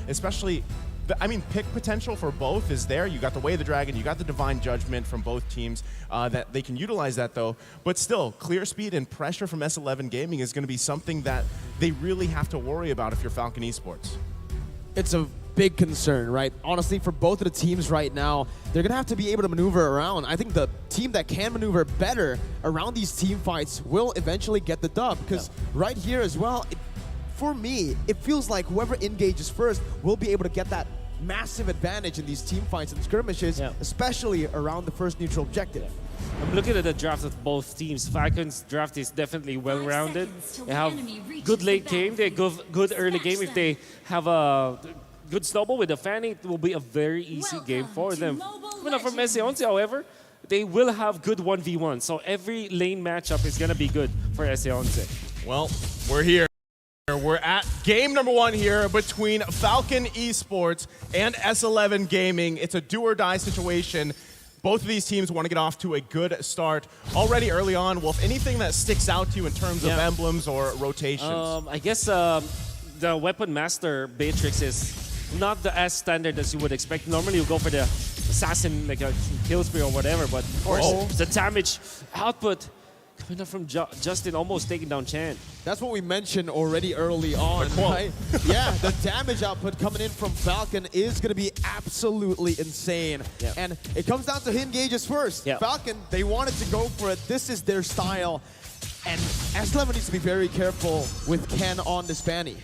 especially, I mean, pick potential for both is there. You got the Way of the Dragon, you got the Divine Judgment from both teams that they can utilize that though. But still, clear speed and pressure from S11 Gaming is going to be something that they really have to worry about if you're Falcon Esports. It's a big concern, right? Honestly, for both of the teams right now, they're going to have to be able to maneuver around. I think the team that can maneuver better around these team fights will eventually get the dub. Because right here as well, for me, it feels like whoever engages first will be able to get that massive advantage in these team fights and skirmishes, especially around the first neutral objective. I'm looking at the draft of both teams. Falcon's draft is definitely well-rounded. They have good late game, they have good early game. If they have a good snowball with the Fanny, it will be a very easy game for them. From S11, however, they will have good 1v1, so every lane matchup is going to be good for S11. Well, we're here. We're at game number 1 here between Falcon Esports and S11 Gaming. It's a do-or-die situation. Both of these teams want to get off to a good start already early on. Well, if anything that sticks out to you in terms of emblems or rotations? I guess the Weapon Master Beatrix is not as standard as you would expect. Normally you go for the assassin, like a kill spree or whatever, but of course the damage output coming up from Justin, almost taking down Chan. That's what we mentioned already early on, right? Yeah, the damage output coming in from Falcon is going to be absolutely insane. And it comes down to him engages first. Falcon, they wanted to go for it. This is their style. And S11 needs to be very careful with Ken on this Fanny.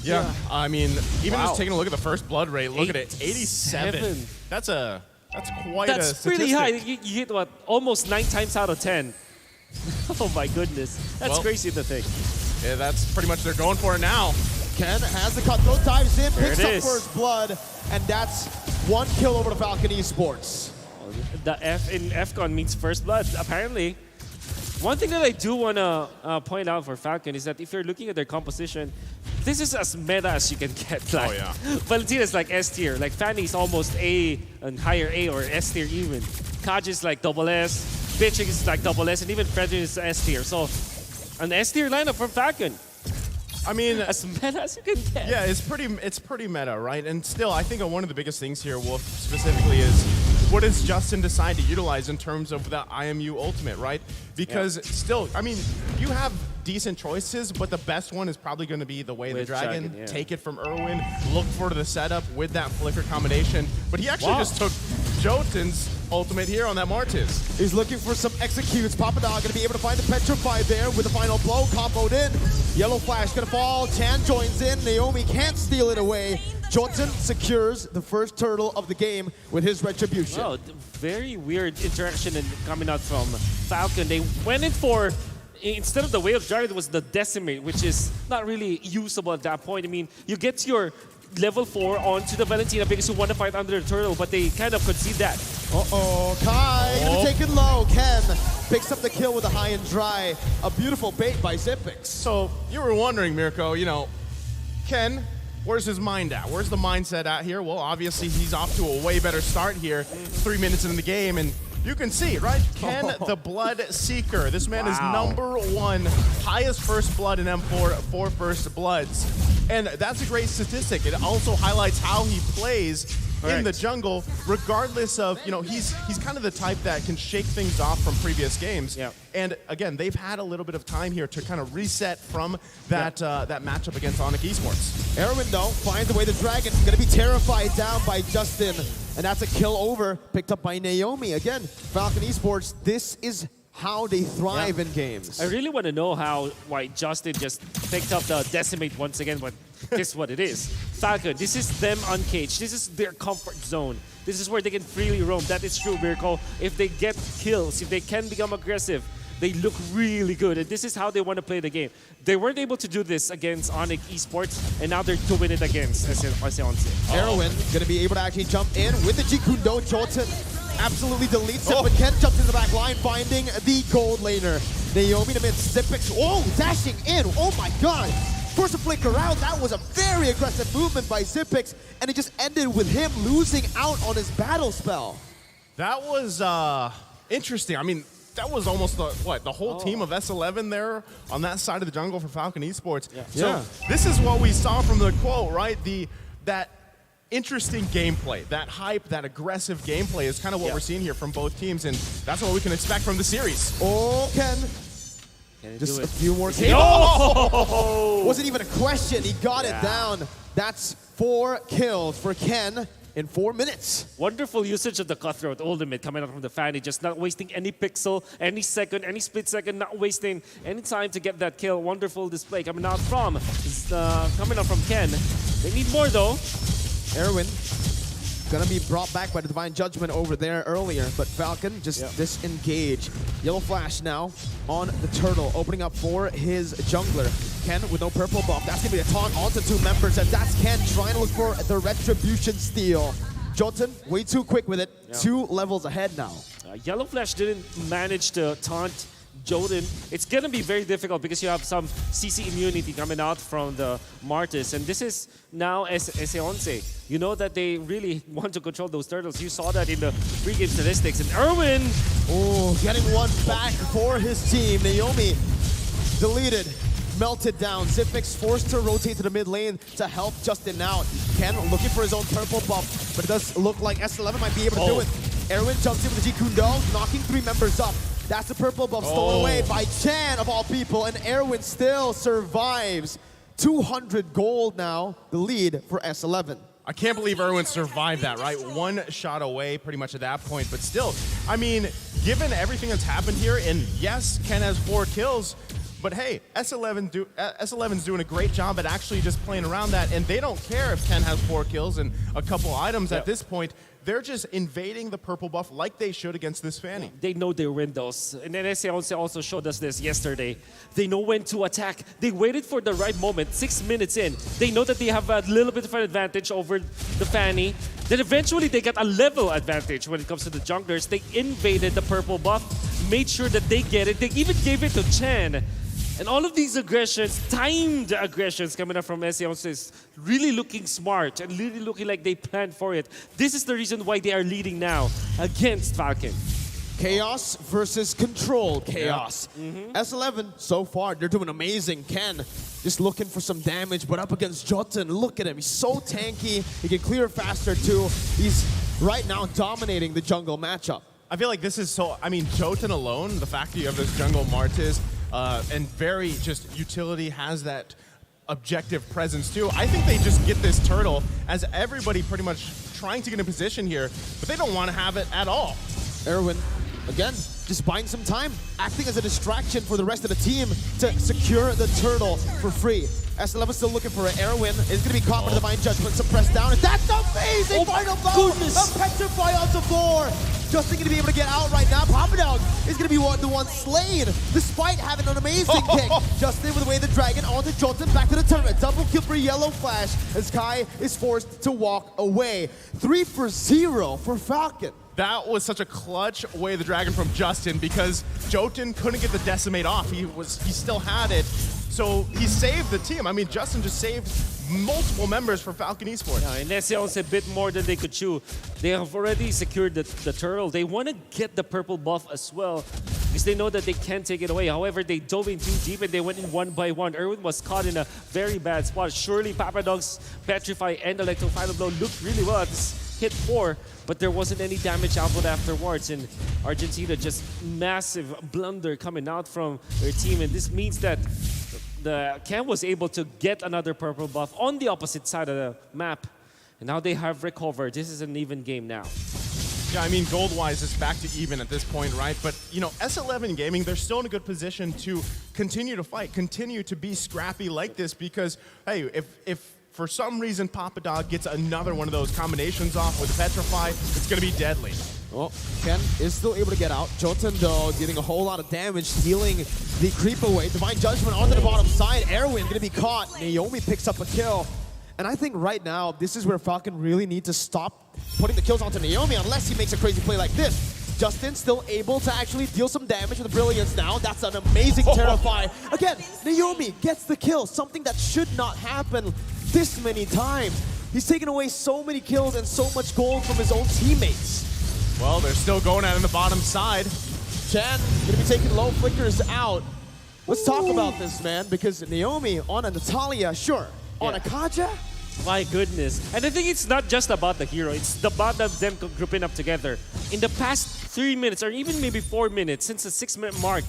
Yeah, I mean, even just taking a look at the first blood rate, look at it, 87. That's quite a statistic. Pretty high. You hit, what, almost 9 times out of 10. Oh my goodness. That's crazy to think. Yeah, that's pretty much they're going for it now. Ken has the cutthroat, dives in, picks up first blood, and that's 1 kill over to Falcon Esports. The F in FCON means first blood, apparently. One thing that I do want to point out for Falcon is that if you're looking at their composition, this is as meta as you can get. Like, Valentina is like S tier, like Fanny is almost A and higher A or S tier even. Kaj is like double S, Beatrix is like double S, and even Frederick is S tier. So an S tier lineup from Falcon. I mean, as meta as you can get. Yeah, it's pretty meta, right? And still, I think one of the biggest things here, Wolf, specifically is what does Justin decide to utilize in terms of the IMU ultimate, right? Because still, I mean, you have decent choices, but the best one is probably going to be the Way of the Dragon. Take it from Irwin, look for the setup with that flicker combination. But he actually just took Jotun's ultimate here on that Martis. He's looking for some executes. Papadog gonna be able to find the Petrify there with the final blow, comboed in. Yellow Flash gonna fall, Chan joins in, Naomi can't steal it away. Jotun secures the first turtle of the game with his retribution. Oh, very weird interaction coming out from Falcon. They went in for, instead of the Way of Dragon, it was the Decimate, which is not really usable at that point. I mean, you get your level 4 onto the Valentina because you want to fight under the turtle, but they kind of concede that. Kai gonna take it low. Ken picks up the kill with a high and dry. A beautiful bait by Zipix. So you were wondering, Mirko, you know, Ken, where's his mind at? Where's the mindset at here? Well, obviously he's off to a way better start here, 3 minutes into the game, and you can see, right? Ken the Blood Seeker. This man is #1, highest first blood in M4 for first bloods. And that's a great statistic. It also highlights how he plays in the jungle, regardless of, you know, he's kind of the type that can shake things off from previous games. And again, they've had a little bit of time here to kind of reset from that that matchup against Onyx Esports. Erwin, though, finds the Way the Dragon. Gonna be terrified down by Justin. And that's a kill over, picked up by Naomi. Again, Falcon Esports, this is how they thrive in games. I really want to know why Justin just picked up the Decimate once again, but this is what it is. Falcon, this is them uncaged. This is their comfort zone. This is where they can freely roam. That is true, Mirko. If they get kills, if they can become aggressive, they look really good, and this is how they want to play the game. They weren't able to do this against Onyx Esports, and now they're doing it against S11. Erwin gonna be able to actually jump in with the Jikundo. Jolton absolutely deletes it, but Ken jumps in the back line, finding the gold laner. Naomi to mid, Zipix, dashing in, oh my god! Force to flicker out, that was a very aggressive movement by Zipix, and it just ended with him losing out on his battle spell. That was interesting. I mean, that was almost the whole team of S11 there on that side of the jungle for Falcon Esports. Yeah. So this is what we saw from the quote, right? That interesting gameplay, that hype, that aggressive gameplay is kind of what we're seeing here from both teams, and that's what we can expect from the series. Oh, Ken. Just a few more kills. Oh! Wasn't even a question. He got it down. That's 4 kills for Ken in 4 minutes. Wonderful usage of the Cutthroat ultimate coming out from the Fanny, just not wasting any pixel, any second, any split second, not wasting any time to get that kill. Wonderful display coming out from Ken. They need more though. Erwin gonna be brought back by the Divine Judgment over there earlier, but Falcon just disengage. Yellow Flash now on the Turtle, opening up for his jungler. Ken with no purple buff. That's gonna be a taunt onto 2 members, and that's Ken trying to look for the Retribution steal. Jotun way too quick with it. 2 levels ahead now. Yellow Flash didn't manage to taunt Jotun. It's gonna be very difficult because you have some CC immunity coming out from the Martis, and this is now S11. You know that they really want to control those turtles. You saw that in the pregame statistics. And Erwin, getting one back for his team. Naomi deleted, melted down. Zipix forced to rotate to the mid lane to help Justin out. Ken looking for his own purple buff, but it does look like S11 might be able to do it. Erwin jumps in with the G Kundal, knocking 3 members up. That's the purple buff stolen away by Chan of all people, and Erwin still survives. 200 gold now, the lead for S11. I can't believe Erwin survived that, right? 1 shot away pretty much at that point, but still, I mean, given everything that's happened here, and yes, Ken has 4 kills, but hey, S11's doing a great job at actually just playing around that, and they don't care if Ken has 4 kills and a couple items at this point. They're just invading the purple buff like they should against this Fanny. they know their windows. And then S11 also showed us this yesterday. They know when to attack. They waited for the right moment, 6 minutes in. They know that they have a little bit of an advantage over the Fanny. Then eventually they got a level advantage when it comes to the junglers. They invaded the purple buff, made sure that they get it. They even gave it to Chen. And all of these aggressions, timed aggressions coming up from S11 is really looking smart and really looking like they planned for it. This is the reason why they are leading now against Falcon. Chaos versus controlled chaos. S11, so far, they're doing amazing. Ken just looking for some damage, but up against Jotun, look at him. He's so tanky. He can clear faster, too. He's right now dominating the jungle matchup. I feel like this is so, I mean, Jotun alone, the fact that you have this jungle Martis, and very just utility has that objective presence too. I think they just get this turtle as everybody pretty much trying to get in position here, but they don't want to have it at all. Erwin, again, just buying some time, acting as a distraction for the rest of the team to secure the turtle for free. S11 still looking for it. Erwin is going to be caught by the Divine Judgment, suppressed down, and that's amazing! Final blow! A Petrify onto 4! Justin going to be able to get out right now. Papadog is going to be the one slain, despite having an amazing kick. Justin with the way of the dragon onto Jotun, back to the tournament. Double kill for Yellow Flash as Kai is forced to walk away. 3 for 0 for Falcon. That was such a clutch way of the dragon from Justin because Jotun couldn't get the decimate off. He still had it. So he saved the team. I mean, Justin just saved multiple members for Falcon Esports. Yeah, and S11 a bit more than they could chew. They have already secured the turtle. They want to get the purple buff as well because they know that they can't take it away. However, they dove in too deep and they went in 1 by 1. Erwin was caught in a very bad spot. Surely Papadog's Petrify and Electro Final Blow looked really well at this hit 4, but there wasn't any damage output afterwards. And Argentina just massive blunder coming out from their team, and this means that the Cam was able to get another purple buff on the opposite side of the map, and now they have recovered. This is an even game now. Yeah, I mean, gold-wise, it's back to even at this point, right? But, you know, S11 Gaming, they're still in a good position to continue to fight, continue to be scrappy like this because, hey, if for some reason Papadog gets another one of those combinations off with Petrify, it's going to be deadly. Well, Ken is still able to get out. Jotun, though, dealing a whole lot of damage, stealing the creep away. Divine Judgment onto the bottom side. Erwin going to be caught. Naomi picks up a kill. And I think right now, this is where Falcon really need to stop putting the kills onto Naomi unless he makes a crazy play like this. Justin still able to actually deal some damage with the Brilliance now. That's an amazing Terrify. Again, Naomi gets the kill, something that should not happen this many times. He's taken away so many kills and so much gold from his own teammates. Well, they're still going at it on the bottom side. Chen gonna be taking low flickers out. Let's talk about this, man, because Naomi on a Natalia, sure. On a Kaja? My goodness. And I think it's not just about the hero, it's about them grouping up together. In the past 3 minutes, or even maybe 4 minutes, since the 6-minute mark,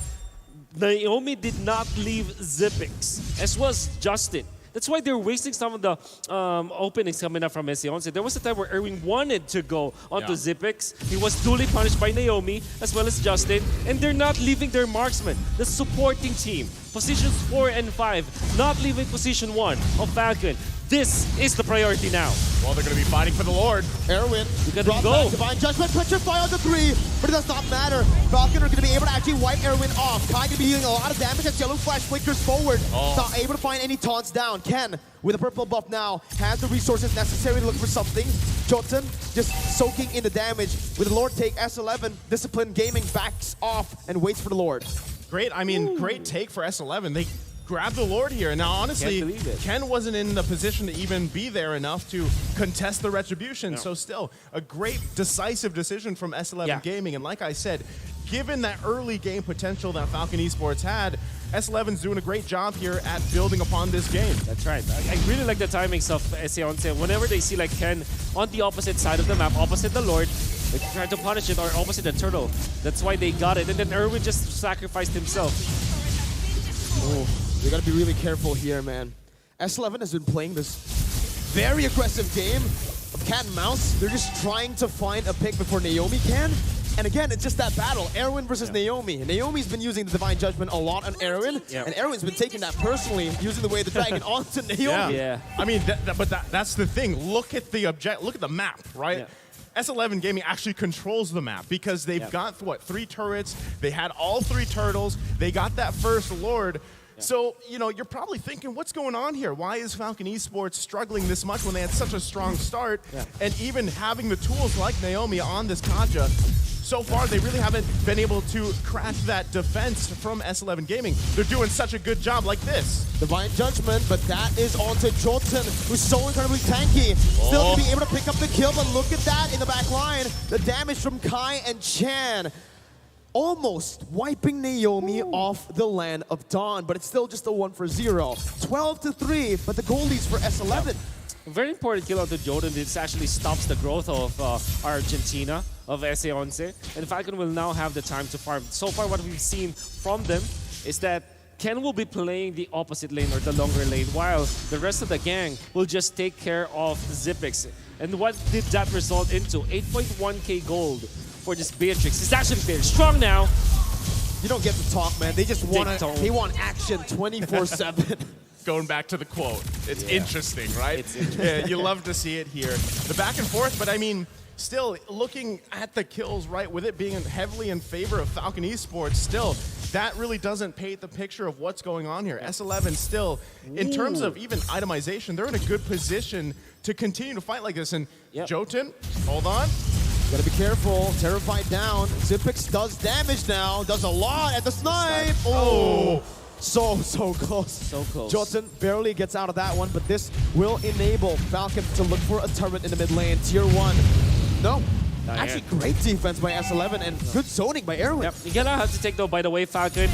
Naomi did not leave Zipix, as was Justin. That's why they're wasting some of the openings coming up from S11. There was a time where Erwin wanted to go onto Zipix. He was duly punished by Naomi as well as Justin, and they're not leaving their marksman. The supporting team, positions 4 and 5, not leaving position 1 of Falcon. This is the priority now. Well, they're going to be fighting for the Lord. Erwin, gotta brought go. back Divine Judgment, petrify on the 3, but it does not matter. Falcon are going to be able to actually wipe Erwin off. Kai going to be dealing a lot of damage as Yellow Flash flickers forward. Not able to find any taunts down. Ken, with a purple buff now, has the resources necessary to look for something. Jotun just soaking in the damage. With the Lord take, S11, Discipline Gaming backs off and waits for the Lord. Great, I mean, great take for S11. They grab the Lord here. And now, honestly, Ken wasn't in the position to even be there enough to contest the retribution. No. So still, a great decisive decision from S11 Gaming. And like I said, given that early game potential that Falcon Esports had, S11's doing a great job here at building upon this game. That's right. I really like the timings of S11. Whenever they see like Ken on the opposite side of the map, opposite the Lord, they try to punish it, or opposite the turtle. That's why they got it. And then Erwin just sacrificed himself. Oh. You gotta be really careful here, man. S11 has been playing this very aggressive game of cat and mouse. They're just trying to find a pick before Naomi can. And again, it's just that battle, Erwin versus Naomi. Naomi's been using the Divine Judgment a lot on Erwin, and Erwin's been taking that personally, using the way the dragon onto Naomi. I mean, that's the thing. Look at the map, right? S11 Gaming actually controls the map because they've got, what, 3 turrets. They had all 3 turtles. They got that first Lord. So, you know, you're probably thinking, what's going on here? Why is Falcon Esports struggling this much when they had such a strong start? And even having the tools like Naomi on this Kaja, so far they really haven't been able to crack that defense from S11 Gaming. They're doing such a good job like this. Divine Judgment, but that is onto Jotun, who's so incredibly tanky. Still going to be able to pick up the kill, but look at that in the back line. The damage from Kai and Chan. Almost wiping Naomi off the land of Dawn, but it's still just a 1-0. 12-3, but the goalies for S11. A very important kill onto Jotun. This actually stops the growth of Argentina, of S11. And Falcon will now have the time to farm. So far, what we've seen from them is that Ken will be playing the opposite lane or the longer lane, while the rest of the gang will just take care of Zipix. And what did that result into? 8.1k gold for this Beatrix. It's actually very strong now. You don't get to talk, man. They just want action 24/7. Going back to the quote, it's interesting, right? It's interesting. Yeah, you love to see it here. The back and forth, but I mean, still looking at the kills, right, with it being heavily in favor of Falcon Esports, still, that really doesn't paint the picture of what's going on here. S11 still, in terms of even itemization, they're in a good position to continue to fight like this. And Jotun, hold on. Gotta be careful. Terrified down. Zipix does damage now. Does a lot at the snipe. Oh. So close. So close. Jotun barely gets out of that one, but this will enable Falcon to look for a turret in the mid lane. Tier 1. No. Actually, great defense by S11 and good zoning by Erwin. You're gonna have to take, though, by the way, Falcon,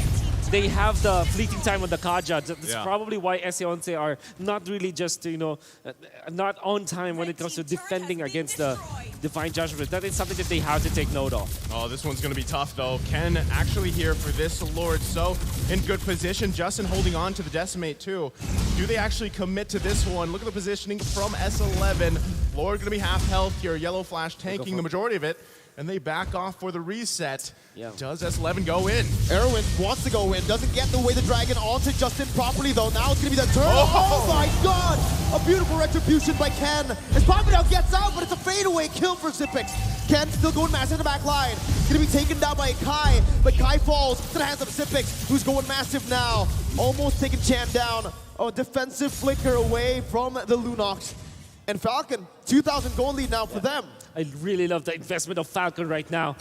they have the fleeting time on the Kaja. That's probably why S11 are not really just, you know, not on time when it comes to defending against the Divine Judgment. That is something that they have to take note of. Oh, this one's going to be tough, though. Ken actually here for this Lord, so in good position. Justin holding on to the Decimate, too. Do they actually commit to this one? Look at the positioning from S11. Lord going to be half health here. Yellow Flash tanking the majority of it. And they back off for the reset. Does S11 go in? Erwin wants to go in, doesn't get the way the dragon onto Justin properly though. Now it's gonna be the turn. Oh my god! A beautiful retribution by Ken. As Papadao gets out, but it's a fadeaway kill for Zipix. Ken still going massive in the back line. Gonna be taken down by Kai, but Kai falls to the hands of Zipix, who's going massive now. Almost taking Chan down. A defensive flicker away from the Lunox. And Falcon, 2,000 gold lead now for them. I really love the investment of Falcon right now.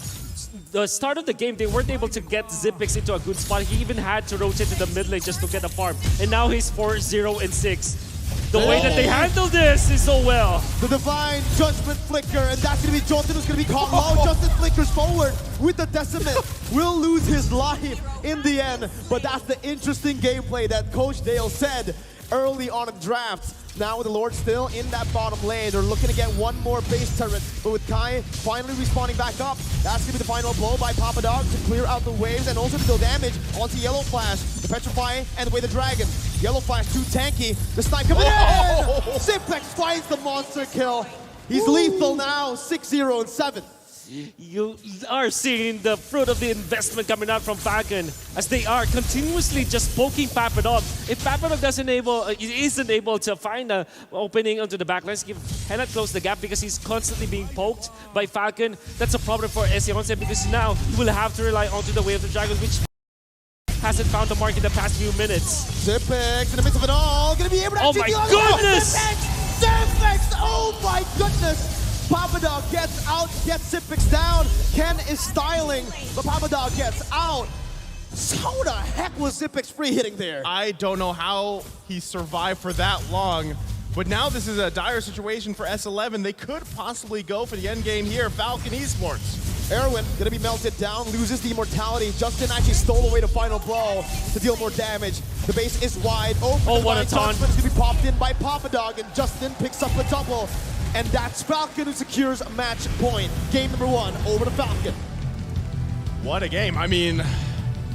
The start of the game, they weren't able to get Zipix into a good spot. He even had to rotate to the mid lane just to get a farm. And now he's 4-0-6. The way that they handle this is so well. The Divine Judgment Flicker, and that's going to be Jolton who's going to be caught low. Justin flickers forward with the Decimate. Will lose his life in the end, but that's the interesting gameplay that Coach Dale said early on in the draft. Now with the Lord still in that bottom lane, they're looking to get one more base turret, but with Kai finally respawning back up, that's gonna be the final blow by Papa Dog to clear out the waves and also to deal damage onto Yellow Flash, the Petrify, and the way the Dragon. Yellow Flash too tanky, the snipe coming in! Zipex finds the monster kill. He's lethal now, 6-0 and 7. You are seeing the fruit of the investment coming out from Falcon as they are continuously just poking Papadog. If Papadog isn't able to find an opening onto the backlines, he cannot close the gap because he's constantly being poked by Falcon. That's a problem for S11 because now he will have to rely onto the way of the Dragon, which hasn't found the mark in the past few minutes. Zipex in the midst of it all, gonna be able to Oh my goodness! Zipex! Oh my goodness! Papadog gets out, gets Zipex down. Ken is styling, but Papadog gets out. So the heck was Zipex free hitting there? I don't know how he survived for that long, but now this is a dire situation for S11. They could possibly go for the end game here. Falcon Esports. Erwin gonna be melted down, loses the immortality. Justin actually stole away the final blow to deal more damage. The base is wide open. Oh, what a taunt. It's gonna be popped in by Papadog, and Justin picks up a double. And that's Falcon who secures a match point. Game number 1 over to Falcon. What a game. I mean,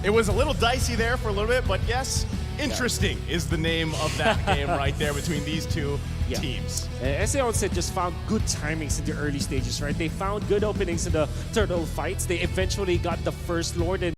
it was a little dicey there for a little bit, but yes, interesting is the name of that game right there between these two teams. S11 just found good timings in the early stages, right? They found good openings in the turtle fights. They eventually got the first Lord and